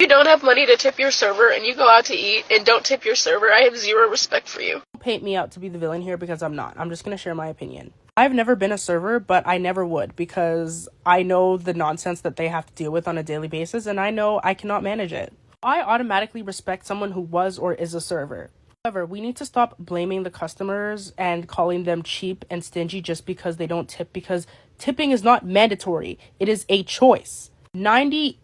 don't have money to tip your server and you go out to eat and don't tip your server, I have zero respect for you. Paint me out to be the villain here because I'm not. I'm just going to share my opinion. I've never been a server, but I never would because I know the nonsense that they have to deal with on a daily basis and I know I cannot manage it. I automatically respect someone who was or is a server. However, we need to stop blaming the customers and calling them cheap and stingy just because they don't tip, because tipping is not mandatory. It is a choice. 98%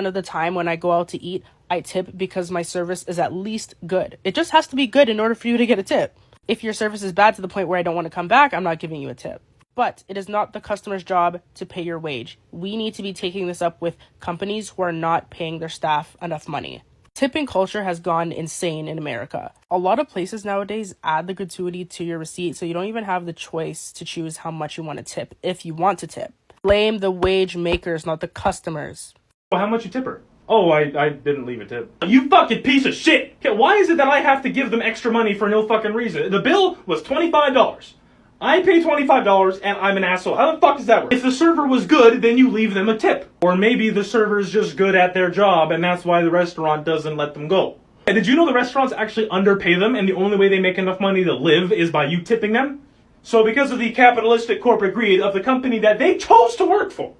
of the time when I go out to eat, I tip because my service is at least good. It just has to be good in order for you to get a tip. If your service is bad to the point where I don't want to come back, I'm not giving you a tip. But it is not the customer's job to pay your wage. We need to be taking this up with companies who are not paying their staff enough money. Tipping culture has gone insane in America. A lot of places nowadays add the gratuity to your receipt, so you don't even have the choice to choose how much you want to tip if you want to tip. Blame the wage makers, not the customers. Well, how much you tip her? Oh, I didn't leave a tip. You fucking piece of shit! Okay, why is it that I have to give them extra money for no fucking reason? The bill was $25. I pay $25 and I'm an asshole. How the fuck does that work? If the server was good, then you leave them a tip. Or maybe the server's just good at their job and that's why the restaurant doesn't let them go. And did you know the restaurants actually underpay them and the only way they make enough money to live is by you tipping them? So because of the capitalistic corporate greed of the company that they chose to work for,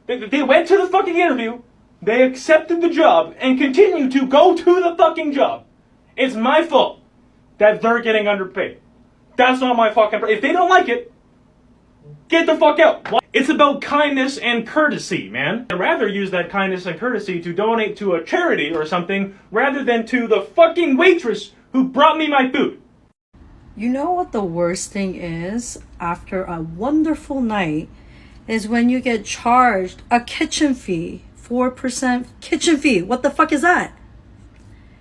they went to the fucking interview, they accepted the job, and continue to go to the fucking job. It's my fault that they're getting underpaid. That's not my fucking... If they don't like it, get the fuck out. It's about kindness and courtesy, man. I'd rather use that kindness and courtesy to donate to a charity or something rather than to the fucking waitress who brought me my food. You know what the worst thing is after a wonderful night is when you get charged a kitchen fee. 4% kitchen fee. What the fuck is that?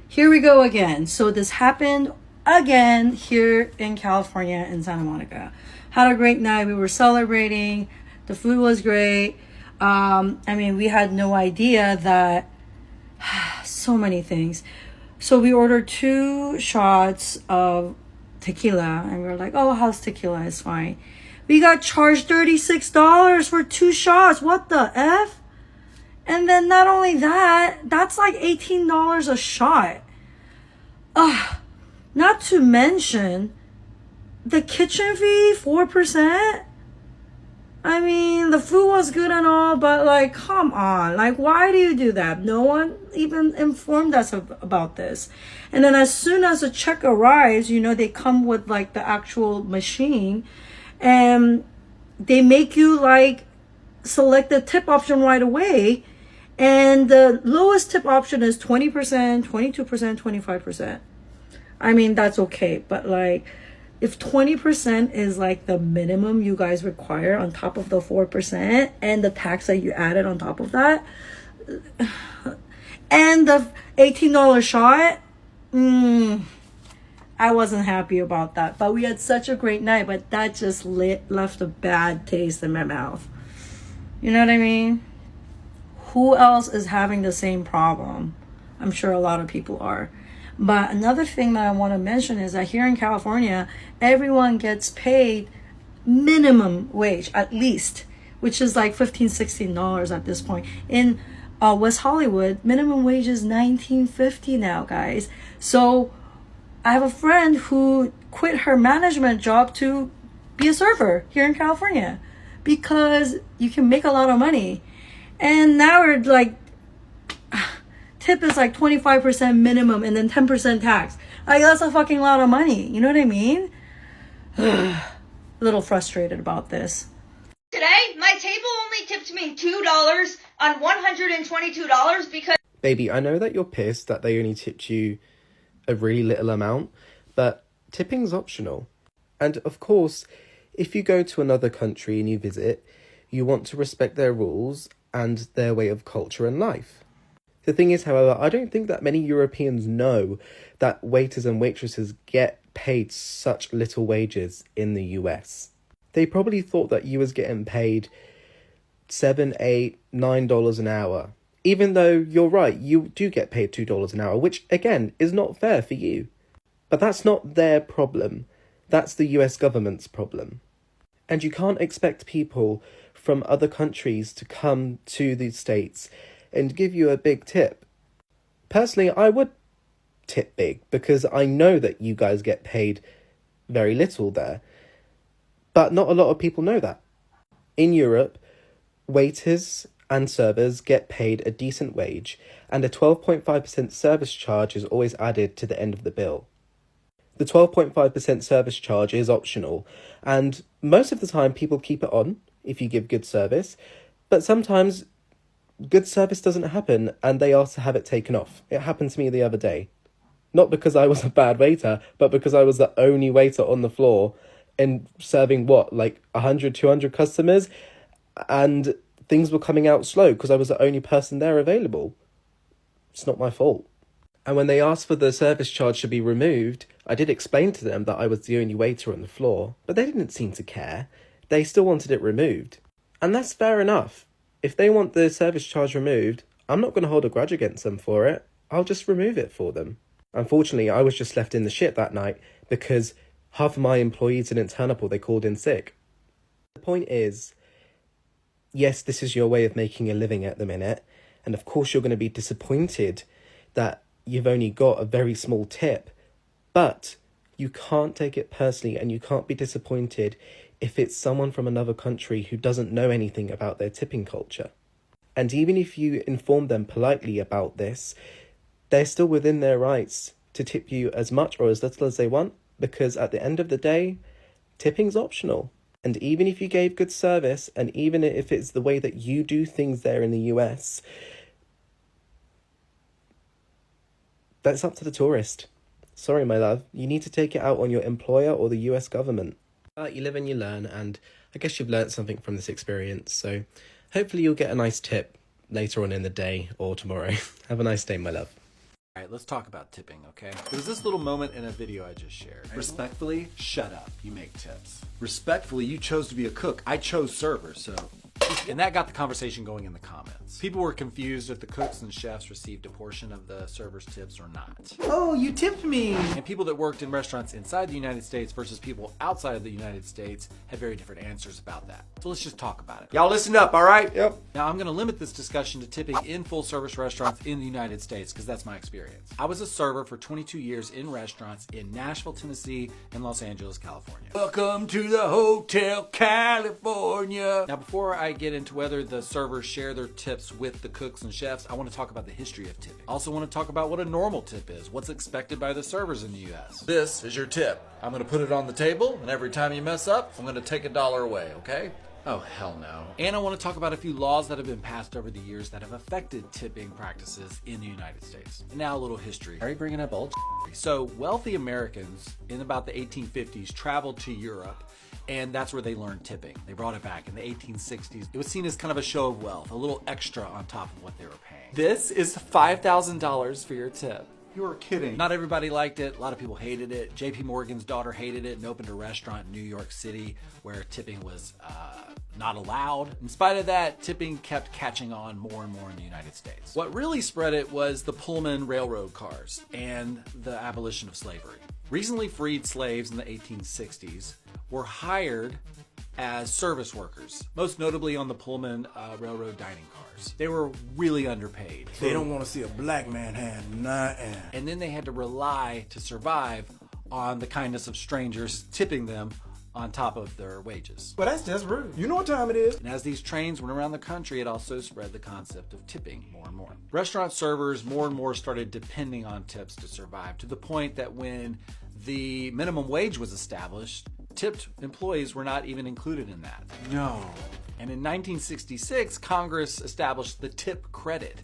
Here we go again. So this happened again here in California in Santa Monica. Had a great night. We were celebrating. The food was great. We had no idea that so many things. So we ordered 2 shots of tequila and we were like, oh, house tequila is fine. We got charged $36 for 2 shots. What the F? And then not only that, that's like $18 a shot. Not to mention the kitchen fee, 4%. I mean, the food was good and all, but like, come on. Like, why do you do that? No one even informed us about this. And then as soon as the check arrives, they come with like the actual machine and they make you like select the tip option right away. And the lowest tip option is 20%, 22%, 25%. I mean, that's okay. But like, if 20% is like the minimum you guys require on top of the 4% and the tax that you added on top of that, and the $18 shot, I wasn't happy about that. But we had such a great night, but that just left a bad taste in my mouth. You know what I mean? Who else is having the same problem? I'm sure a lot of people are. But another thing that I want to mention is that here in California, everyone gets paid minimum wage, at least, which is like $15, $16 at this point. In West Hollywood, minimum wage is $19.50 now, guys. So I have a friend who quit her management job to be a server here in California because you can make a lot of money. And now we're like, tip is like 25% minimum and then 10% tax. Like, that's a fucking lot of money. You know what I mean? A little frustrated about this. Today, my table only tipped me $2 on $122 because... Baby, I know that you're pissed that they only tipped you a really little amount, but tipping's optional. And of course, if you go to another country and you visit, you want to respect their rules and their way of culture and life. The thing is, however, I don't think that many Europeans know that waiters and waitresses get paid such little wages in the US. They probably thought that you was getting paid $7, $8, $9 an hour. Even though you're right, you do get paid $2 an hour, which again is not fair for you. But that's not their problem. That's the US government's problem. And you can't expect people from other countries to come to the States and give you a big tip Personally, I would tip big because I know that you guys get paid very little there. But not a lot of people know that. In Europe, waiters and servers get paid a decent wage, and a 12.5% service charge is always added to the end of the bill. The 12.5% service charge is optional, and most of the time people keep it on if you give good service, but sometimes good service doesn't happen and they ask to have it taken off. It happened to me the other day. Not because I was a bad waiter, but because I was the only waiter on the floor and serving 100, 200 customers, and things were coming out slow because I was the only person there available. It's not my fault. And when they asked for the service charge to be removed, I did explain to them that I was the only waiter on the floor, but they didn't seem to care. They still wanted it removed. And that's fair enough. If they want the service charge removed, I'm not going to hold a grudge against them for it. I'll just remove it for them. Unfortunately, I was just left in the shit that night because half of my employees didn't turn up or they called in sick. The point is, yes, this is your way of making a living at the minute, and of course you're going to be disappointed that you've only got a very small tip, but you can't take it personally and you can't be disappointed if it's someone from another country who doesn't know anything about their tipping culture. And even if you inform them politely about this, they're still within their rights to tip you as much or as little as they want, because at the end of the day, tipping's optional. And even if you gave good service, and even if it's the way that you do things there in the US, that's up to the tourist. Sorry, my love, you need to take it out on your employer or the US government. But you live and you learn, and I guess you've learnt something from this experience, so hopefully you'll get a nice tip later on in the day or tomorrow. Have a nice day, my love. All right, let's talk about tipping, okay? There's this little moment in a video I just shared. Respectfully, shut up. You make tips. Respectfully, you chose to be a cook. I chose server, so... And that got the conversation going in the comments. People were confused if the cooks and chefs received a portion of the servers' tips or not. Oh, you tipped me! And people that worked in restaurants inside the United States versus people outside of the United States had very different answers about that. So let's just talk about it. Y'all listen up, all right? Yep. Now, I'm going to limit this discussion to tipping in full-service restaurants in the United States because that's my experience. I was a server for 22 years in restaurants in Nashville, Tennessee, and Los Angeles, California. Welcome to the Hotel California. Now, before I get into whether the servers share their tips with the cooks and chefs, I want to talk about the history of tipping. I also want to talk about what a normal tip is, what's expected by the servers in the US. This is your tip. I'm going to put it on the table, and every time you mess up, I'm going to take $1 away, okay? Oh, hell no. And I want to talk about a few laws that have been passed over the years that have affected tipping practices in the United States. And now a little history. Are you bringing up old shit? So wealthy Americans in about the 1850s traveled to Europe, and that's where they learned tipping. They brought it back in the 1860s. It was seen as kind of a show of wealth, a little extra on top of what they were paying. This is $5,000 for your tip. You were kidding. Not everybody liked it. A lot of people hated it. JP Morgan's daughter hated it and opened a restaurant in New York City where tipping was not allowed. In spite of that, tipping kept catching on more and more in the United States. What really spread it was the Pullman railroad cars and the abolition of slavery. Recently freed slaves in the 1860s were hired as service workers, most notably on the Pullman railroad dining cars. They were really underpaid. They don't want to see a black man have nothing. And then they had to rely to survive on the kindness of strangers tipping them on top of their wages. But that's just rude. You know what time it is. And as these trains went around the country, it also spread the concept of tipping more and more. Restaurant servers more and more started depending on tips to survive, to the point that when the minimum wage was established, tipped employees were not even included in that. No. And in 1966, Congress established the tip credit,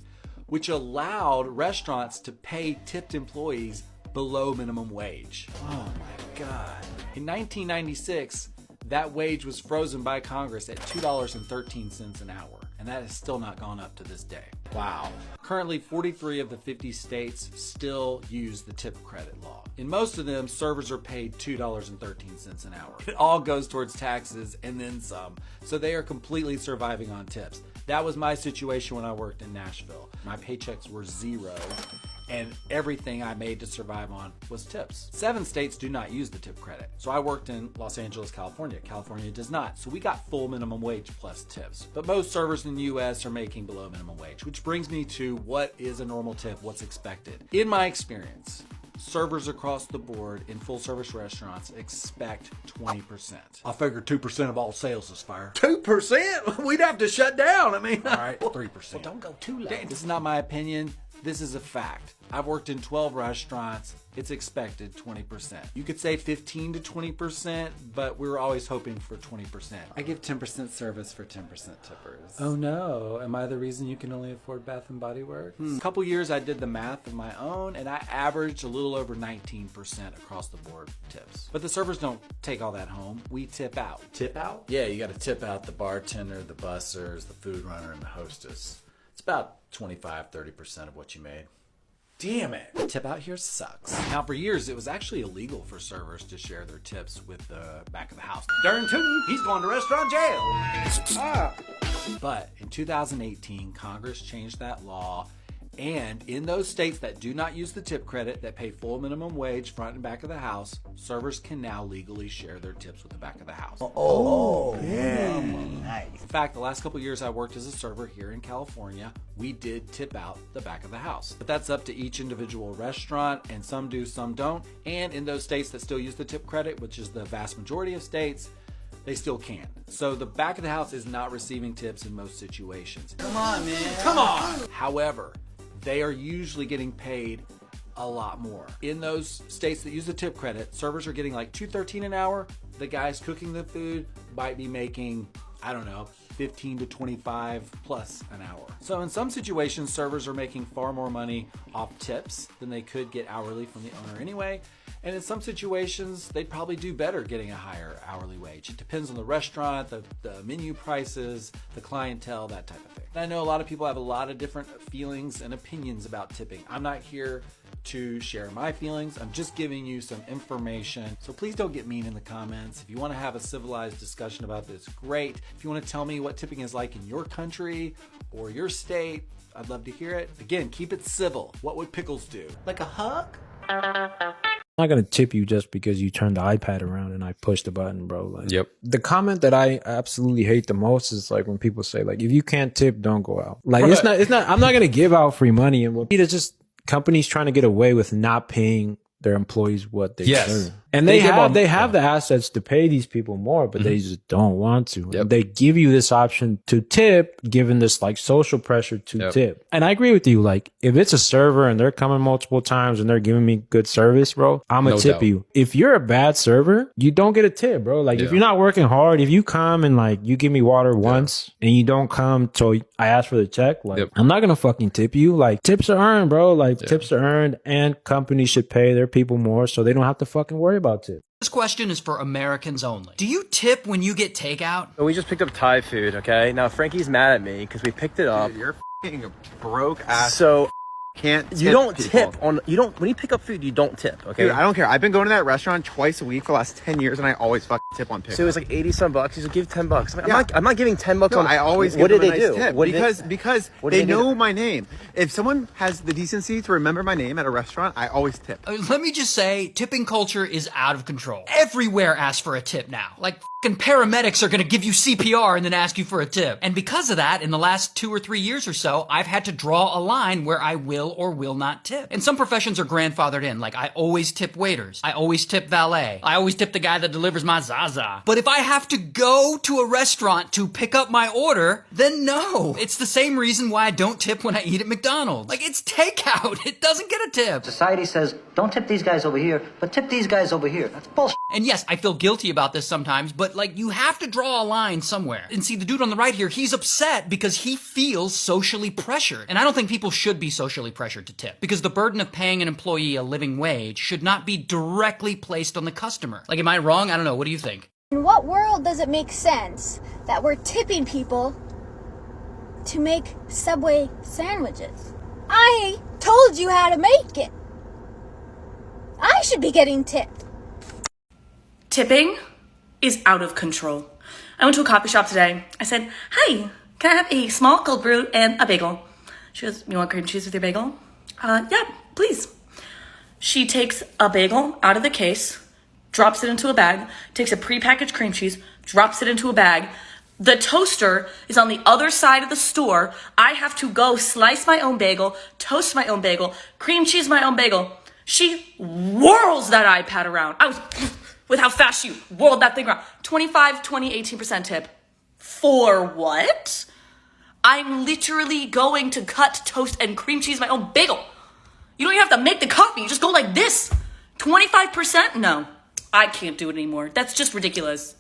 which allowed restaurants to pay tipped employees below minimum wage. Oh my God. In 1996, that wage was frozen by Congress at $2.13 an hour, and that has still not gone up to this day. Wow. Currently, 43 of the 50 states still use the tip credit law. In most of them, servers are paid $2.13 an hour. It all goes towards taxes and then some, so they are completely surviving on tips. That was my situation when I worked in Nashville. My paychecks were zero, and everything I made to survive on was tips. 7 states do not use the tip credit. So I worked in Los Angeles, California. California does not. So we got full minimum wage plus tips. But most servers in the US are making below minimum wage, which brings me to what is a normal tip, what's expected. In my experience, servers across the board in full service restaurants expect 20%. I figure 2% of all sales is fair. 2%? We'd have to shut down. I mean, All right, 3%. well, don't go too low. This is not my opinion. This is a fact. I've worked in 12 restaurants. It's expected 20%. You could say 15 to 20%, but we're always hoping for 20%. I give 10% service for 10% tippers. Oh no, am I the reason you can only afford Bath and Body Works? A couple years I did the math of my own, and I averaged a little over 19% across the board tips. But the servers don't take all that home. We tip out. Tip out? Yeah, you gotta tip out the bartender, the bussers, the food runner, and the hostess. It's about 25-30% of what you made. Damn it. Tip out here sucks. Now, for years, it was actually illegal for servers to share their tips with the back of the house. Darn tootin', he's going to restaurant jail. But in 2018, Congress changed that law. And in those states that do not use the tip credit, that pay full minimum wage front and back of the house, servers can now legally share their tips with the back of the house. Nice. In fact, the last couple years I worked as a server here in California, we did tip out the back of the house. But that's up to each individual restaurant, and some do, some don't. And in those states that still use the tip credit, which is the vast majority of states, they still can. So the back of the house is not receiving tips in most situations. Come on, man. Come on. However, they are usually getting paid a lot more. In those states that use the tip credit, servers are getting like $2.13 an hour. The guys cooking the food might be making, I don't know, 15 to 25 plus an hour. So in some situations, servers are making far more money off tips than they could get hourly from the owner anyway. And in some situations, they'd probably do better getting a higher hourly wage. It depends on the restaurant, the menu prices, the clientele, that type of thing. And I know a lot of people have a lot of different feelings and opinions about tipping. I'm not here to share my feelings. I'm just giving you some information. So please don't get mean in the comments. If you want to have a civilized discussion about this, great. If you want to tell me what tipping is like in your country or your state, I'd love to hear it. Again, keep it civil. What would Pickles do? Like a hug? I'm not gonna tip you just because you turned the iPad around and I pushed the button, bro. Like, Yep. The comment that I absolutely hate the most is like when people say like, if you can't tip, don't go out. Like it's not. I'm not gonna give out free money, and it's just companies trying to get away with not paying their employees what they deserve. And they have the assets to pay these people more, but they just don't want to. Yep. They give you this option to tip, given this like social pressure to tip. And I agree with you. Like if it's a server and they're coming multiple times and they're giving me good service, bro, I'm gonna tip you. If you're a bad server, you don't get a tip, bro. Like if you're not working hard, if you come and like you give me water once and you don't come till I ask for the check, like I'm not gonna fucking tip you. Like tips are earned, bro. Like tips are earned, and companies should pay their people more so they don't have to fucking worry about tips. This question is for Americans only. Do you tip when you get takeout? We just picked up Thai food, okay? Now Frankie's mad at me because we picked it up. Dude, you're f***ing a broke ass. So can't tip you don't people. tip on when you pick up food, you don't tip, okay? Dude, I don't care. I've been going to that restaurant twice a week for the last 10 years, and I always fucking tip on pickup. So it was like 80 some bucks. He's like, give $10. I'm not giving $10 No, on. I always what give did them a they nice do? tip What because they know my name. If someone has the decency to remember my name at a restaurant, I always tip. Let me just say, tipping culture is out of control. Everywhere asks for a tip now. Like fucking paramedics are gonna give you CPR and then ask you for a tip. And because of that, in the last 2 or 3 years or so, I've had to draw a line where I will or will not tip. And some professions are grandfathered in. Like I always tip waiters. I always tip valet. I always tip the guy that delivers my Zaza. But if I have to go to a restaurant to pick up my order, then no. It's the same reason why I don't tip when I eat at McDonald's. Like it's takeout. It doesn't get a tip. Society says, don't tip these guys over here, but tip these guys over here. That's bullshit. And yes, I feel guilty about this sometimes, but like you have to draw a line somewhere. And see, the dude on the right here, he's upset because he feels socially pressured. And I don't think people should be socially pressured to tip because the burden of paying an employee a living wage should not be directly placed on the customer. Like, am I wrong? I don't know. What do you think? In what world does it make sense that we're tipping people to make Subway sandwiches? I told you how to make it. I should be getting tipped. Tipping is out of control. I went to a coffee shop today. I said, hi, can I have a small cold brew and a bagel? She goes, you want cream cheese with your bagel? Yeah, please. She takes a bagel out of the case, drops it into a bag, takes a prepackaged cream cheese, drops it into a bag. The toaster is on the other side of the store. I have to go slice my own bagel, toast my own bagel, cream cheese my own bagel. She whirls that iPad around. I was, with how fast she whirled that thing around. 25, 20, 18% tip. For what? I'm literally going to cut, toast, and cream cheese my own bagel. You don't even have to make the coffee. You just go like this. 25%? No, I can't do it anymore. That's just ridiculous.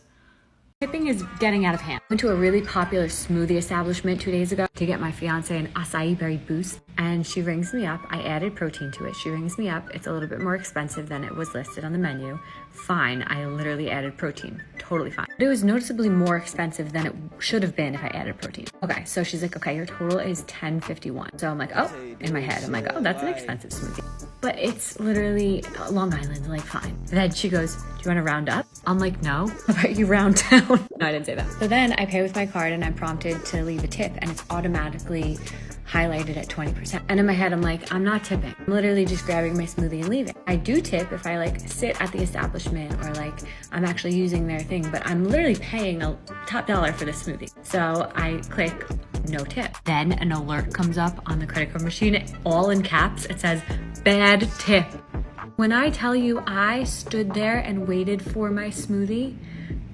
Tipping is getting out of hand. I went to a really popular smoothie establishment 2 days ago to get my fiance an acai berry boost, and she rings me up. I added protein to it. She rings me up. It's a little bit more expensive than it was listed on the menu. Fine, I literally added protein. Totally fine. But it was noticeably more expensive than it should have been if I added protein. Okay, so she's like, okay, your total is $10.51. So I'm like, oh, in my head, I'm like, oh, that's an expensive smoothie. But it's literally Long Island, like fine. Then she goes, do you want to round up? I'm like, no. How about you round down? No, I didn't say that. So then I pay with my card and I'm prompted to leave a tip, and it's automatically highlighted at 20%. And in my head, I'm like, I'm not tipping. I'm literally just grabbing my smoothie and leaving. I do tip if I like sit at the establishment or like I'm actually using their thing, but I'm literally paying a top dollar for this smoothie. So I click no tip. Then an alert comes up on the credit card machine, all in caps. It says, bad tip. When I tell you I stood there and waited for my smoothie,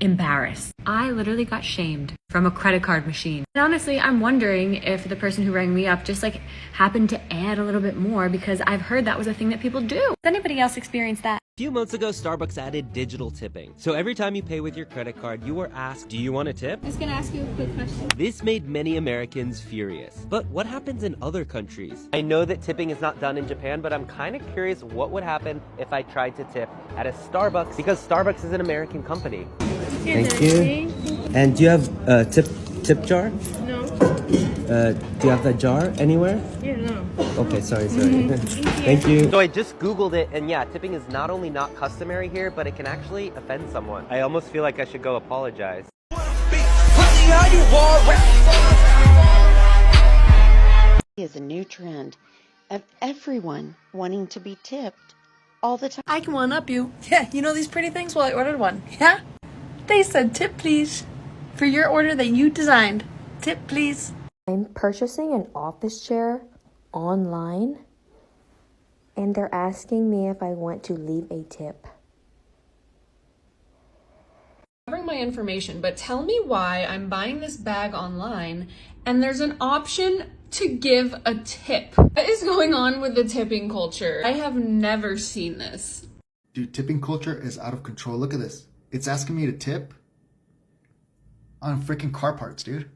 embarrassed. I literally got shamed from a credit card machine. And honestly, I'm wondering if the person who rang me up just like happened to add a little bit more, because I've heard that was a thing that people do. Does anybody else experience that? A few months ago, Starbucks added digital tipping. So every time you pay with your credit card, you were asked, do you want a tip? I was gonna ask you a quick question. This made many Americans furious. But what happens in other countries? I know that tipping is not done in Japan, but I'm kind of curious what would happen if I tried to tip at a Starbucks, because Starbucks is an American company. Thank you. And do you have a tip jar? No. Do you have that jar anywhere? Yeah, no. Okay, sorry. Thank you. So I just Googled it, and yeah, tipping is not only not customary here, but it can actually offend someone. I almost feel like I should go apologize. Is a new trend of everyone wanting to be tipped all the time. I can one up you. Yeah, you know these pretty things? Well, I ordered one. Yeah? They said tip please for your order that you designed. Tip please. I'm purchasing an office chair online, and they're asking me if I want to leave a tip. Covering my information, but tell me why I'm buying this bag online and there's an option to give a tip. What is going on with the tipping culture? I have never seen this. Dude, tipping culture is out of control. Look at this. It's asking me to tip on freaking car parts, dude.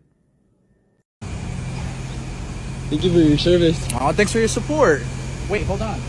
Thank you for your service. Oh, thanks for your support. Wait, hold on.